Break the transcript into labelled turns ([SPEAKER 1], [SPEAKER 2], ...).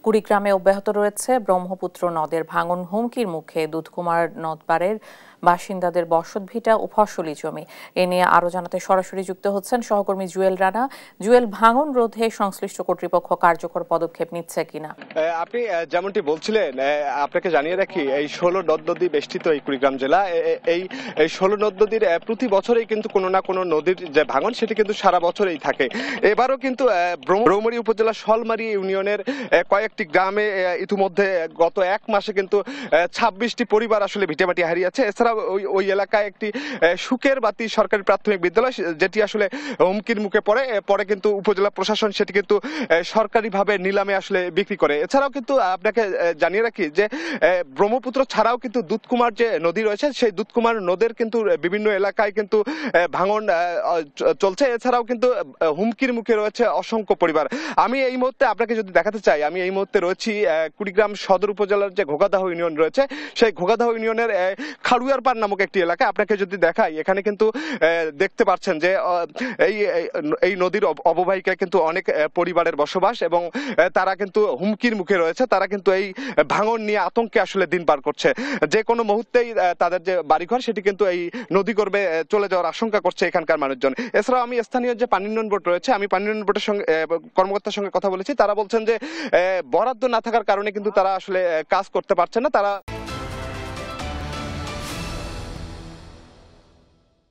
[SPEAKER 1] কুড়িগ্রামে অব্যাহত রয়েছে ব্রহ্মপুত্র নদের ভাঙন, হুমকির মুখে দুধকুমার নদপাড়ের বাসিন্দাদের বসতভিটা ও ফসলি জমি। এ নিয়ে আরো জানাতে সরাসরি যুক্ত হচ্ছেন সহকর্মী জুয়েল রানা। জুয়েল, ভাঙন রোধে সংশ্লিষ্ট কর্তৃপক্ষ কার্যকর পদক্ষেপ নিচ্ছে কিনা?
[SPEAKER 2] আপনি যেমনটি বলছিলেন, আপনাকে জানিয়ে রাখি, এই ১৬ নদ নদী বেষ্টিত এই কুড়িগ্রাম জেলা। এই ১৬ নদ নদীর প্রতি বছরেই কিন্তু কোনো না কোনো নদীর যে ভাঙন সেটি কিন্তু সারা বছরেই থাকে। এবারও কিন্তু ব্রহ্মরী উপজেলা শলমারী ইউনিয়নের কয়েকটি গ্রামে ইতিমধ্যে গত এক মাসে কিন্তু ২৬টি পরিবার আসলে ভিটেমাটি হারিয়েছে। এছাড়াও ওই এলাকায় একটি সুখের বাতি সরকারি প্রাথমিক বিদ্যালয়, যেটি আসলে হুমকির মুখে পরে কিন্তু উপজেলা প্রশাসন সেটি কিন্তু সরকারিভাবে নিলামে আসলে বিক্রি করে। এছাড়াও কিন্তু আপনাকে জানিয়ে রাখি যে ব্রহ্মপুত্র ছাড়াও কিন্তু দুধকুমার যে নদী রয়েছে, সেই দুধকুমার নদের কিন্তু বিভিন্ন এলাকায় কিন্তু ভাঙন চলছে। এছাড়াও কিন্তু হুমকির মুখে রয়েছে অসংখ্য পরিবার। আমি এই মুহূর্তে আপনাকে যদি দেখাতে চাই, আমি এই মুহূর্তে রয়েছি কুড়িগ্রাম সদর উপজেলার যে ঘোগাদাহ ইউনিয়ন রয়েছে, সেই ঘোগাদাহ ইউনিয়নের খাড়ুয়ারপাড় নামক একটি এলাকা। আপনাকে যদি দেখাই, এখানে কিন্তু দেখতে পাচ্ছেন যে এই নদীর অববাহিকায় কিন্তু অনেক পরিবারের বসবাস এবং তারা কিন্তু হুমকির মুখে রয়েছে। তারা কিন্তু এই ভাঙন নিয়ে আতঙ্কে আসলে দিন পার করছে। যে কোনো মুহূর্তেই তাদের যে বাড়িঘর সেটি কিন্তু এই নদী গর্ভে চলে যাওয়ার আশঙ্কা করছে এখানকার মানুষজন। এছাড়াও আমি স্থানীয় যে পানি উন্নয়ন বোর্ড রয়েছে, আমি পানি উন্নয়ন বোর্ডের সঙ্গে কর্মকর্তার সঙ্গে কথা বলেছি। তারা বলছেন যে বরাদ্দ না থাকার কারণে কিন্তু তারা আসলে কাজ করতে পারছে না। তারা